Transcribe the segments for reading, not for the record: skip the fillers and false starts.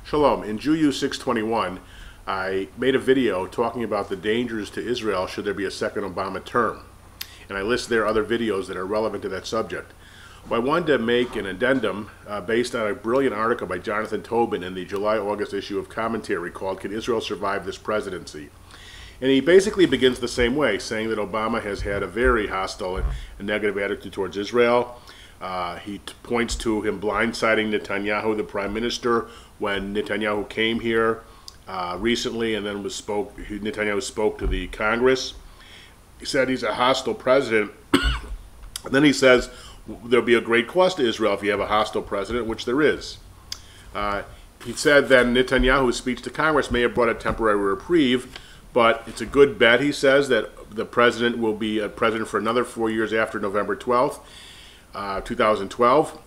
Shalom. In Jewu 621, I made a video talking about the dangers to Israel should there be a second Obama term. And I list there other videos that are relevant to that subject. Well, I wanted to make an addendum based on a brilliant article by Jonathan Tobin in the July-August issue of Commentary called "Can Israel Survive This Presidency?" And he basically begins the same way, saying that Obama has had a very hostile and negative attitude towards Israel. He points to him blindsiding Netanyahu, the prime minister, when Netanyahu came here recently, and then Netanyahu spoke to the Congress. He said he's a hostile president. And then he says there'll be a great cost to Israel if you have a hostile president, which there is. He said then Netanyahu's speech to Congress may have brought a temporary reprieve, but it's a good bet, he says, that the president will be a president for another 4 years after November 12th, 2012.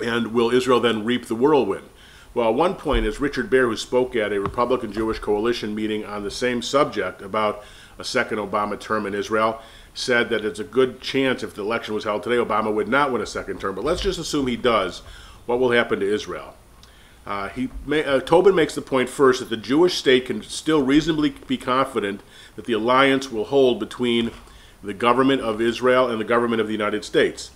And will Israel then reap the whirlwind? Well, at one point, as Richard Baer, who spoke at a Republican-Jewish coalition meeting on the same subject about a second Obama term in Israel, said that it's a good chance if the election was held today, Obama would not win a second term. But let's just assume he does. What will happen to Israel? Tobin makes the point first that the Jewish state can still reasonably be confident that the alliance will hold between the government of Israel and the government of the United States.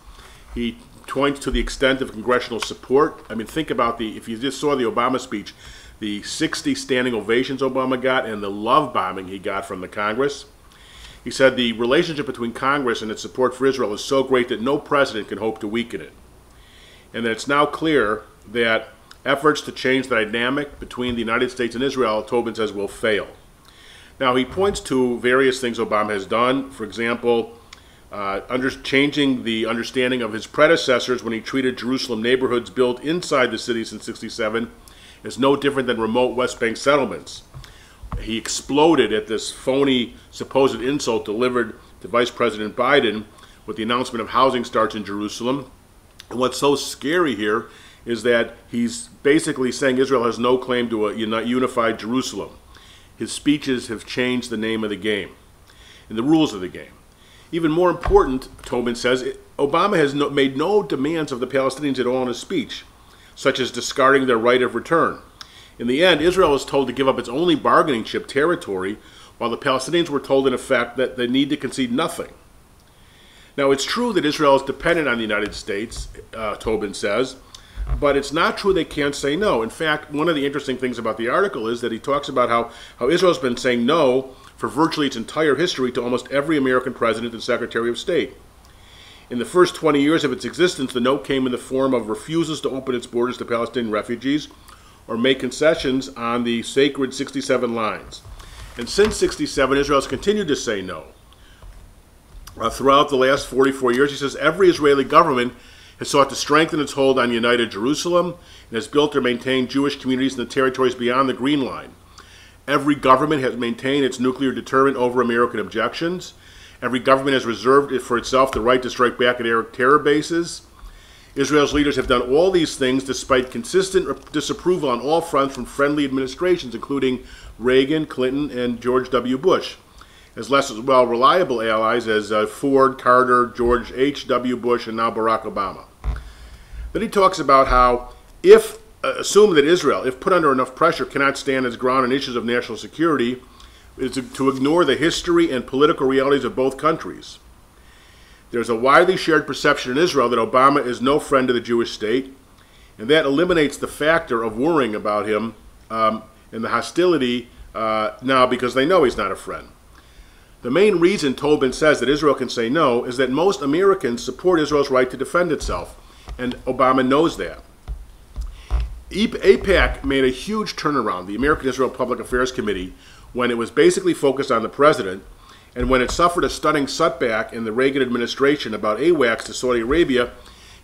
He points to the extent of congressional support. I mean, think about if you just saw the Obama speech, the 60 standing ovations Obama got and the love bombing he got from the Congress. He said the relationship between Congress and its support for Israel is so great that no president can hope to weaken it. And that it's now clear that efforts to change the dynamic between the United States and Israel, Tobin says, will fail. Now, he points to various things Obama has done. For example, changing the understanding of his predecessors when he treated Jerusalem neighborhoods built inside the city since '67 as no different than remote West Bank settlements. He exploded at this phony supposed insult delivered to Vice President Biden with the announcement of housing starts in Jerusalem. And what's so scary here is that he's basically saying Israel has no claim to a unified Jerusalem. His speeches have changed the name of the game and the rules of the game. Even more important, Tobin says, Obama has made no demands of the Palestinians at all in his speech, such as discarding their right of return. In the end, Israel was told to give up its only bargaining chip, territory, while the Palestinians were told, in effect, that they need to concede nothing. Now, it's true that Israel is dependent on the United States, Tobin says, but it's not true they can't say no. In fact, one of the interesting things about the article is that he talks about how Israel's been saying no for virtually its entire history to almost every American president and Secretary of State. In the first 20 years of its existence, the no came in the form of refusals to open its borders to Palestinian refugees or make concessions on the sacred 67 lines. And since 67, Israel has continued to say no. Throughout the last 44 years, he says, every Israeli government has sought to strengthen its hold on united Jerusalem and has built or maintained Jewish communities in the territories beyond the Green Line. Every government has maintained its nuclear deterrent over American objections. Every government has reserved for itself the right to strike back at Arab terror bases. Israel's leaders have done all these things despite consistent disapproval on all fronts from friendly administrations, including Reagan, Clinton, and George W. Bush, as less well reliable allies as Ford, Carter, George H.W. Bush, and now Barack Obama. Then he talks about how assume that Israel, if put under enough pressure, cannot stand its ground on issues of national security, is to ignore the history and political realities of both countries. There's a widely shared perception in Israel that Obama is no friend to the Jewish state, and that eliminates the factor of worrying about him and the hostility now because they know he's not a friend. The main reason Tobin says that Israel can say no is that most Americans support Israel's right to defend itself, and Obama knows that. AIPAC made a huge turnaround, the American Israel Public Affairs Committee, when it was basically focused on the president, and when it suffered a stunning setback in the Reagan administration about AWACS to Saudi Arabia,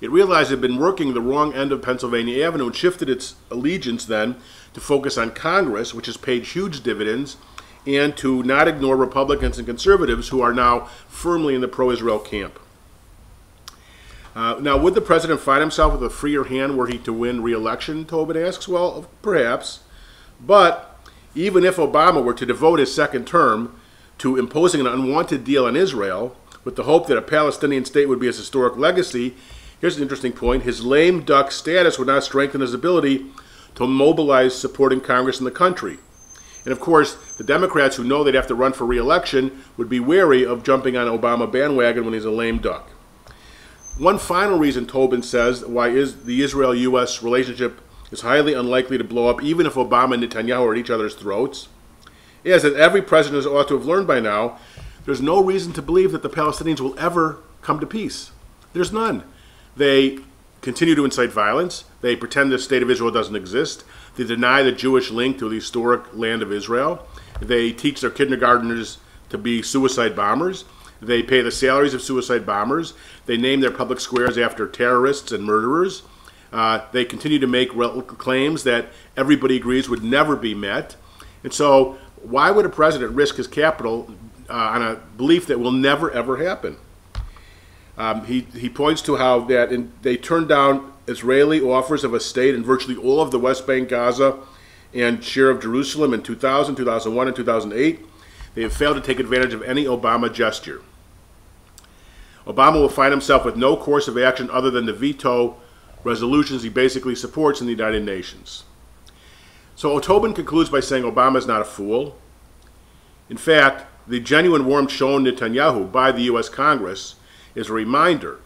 it realized it had been working the wrong end of Pennsylvania Avenue and shifted its allegiance then to focus on Congress, which has paid huge dividends, and to not ignore Republicans and conservatives who are now firmly in the pro-Israel camp. Now, would the president find himself with a freer hand were he to win re-election, Tobin asks? Well, perhaps. But even if Obama were to devote his second term to imposing an unwanted deal on Israel, with the hope that a Palestinian state would be his historic legacy, here's an interesting point. His lame duck status would not strengthen his ability to mobilize support in Congress and the country. And of course, the Democrats who know they'd have to run for re-election would be wary of jumping on Obama bandwagon when he's a lame duck. One final reason Tobin says why the Israel-U.S. relationship is highly unlikely to blow up even if Obama and Netanyahu are at each other's throats is that every president ought to have learned by now there's no reason to believe that the Palestinians will ever come to peace. There's none. They continue to incite violence. They pretend the state of Israel doesn't exist. They deny the Jewish link to the historic land of Israel. They teach their kindergartners to be suicide bombers. They pay the salaries of suicide bombers. They name their public squares after terrorists and murderers. They continue to make claims that everybody agrees would never be met. And so why would a president risk his capital on a belief that will never, ever happen? He points to how they turned down Israeli offers of a state in virtually all of the West Bank, Gaza, and share of Jerusalem in 2000, 2001, and 2008. They have failed to take advantage of any Obama gesture. Obama will find himself with no course of action other than to veto resolutions he basically supports in the United Nations. So Tobin concludes by saying Obama is not a fool. In fact, the genuine warmth shown Netanyahu by the U.S. Congress is a reminder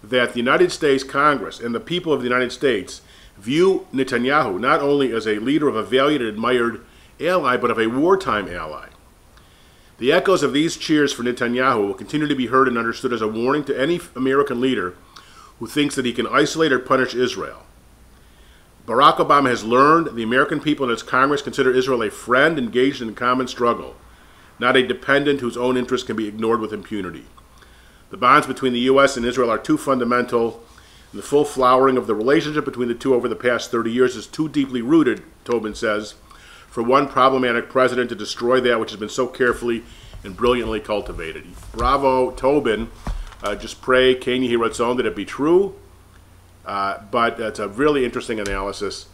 that the United States Congress and the people of the United States view Netanyahu not only as a leader of a valued and admired ally, but of a wartime ally. The echoes of these cheers for Netanyahu will continue to be heard and understood as a warning to any American leader who thinks that he can isolate or punish Israel. Barack Obama has learned the American people and its Congress consider Israel a friend engaged in a common struggle, not a dependent whose own interests can be ignored with impunity. The bonds between the U.S. and Israel are too fundamental, and the full flowering of the relationship between the two over the past 30 years is too deeply rooted, Tobin says, for one problematic president to destroy that which has been so carefully and brilliantly cultivated. Bravo, Tobin. Just pray, Kenya Hiratzon, that it be true. But it's a really interesting analysis.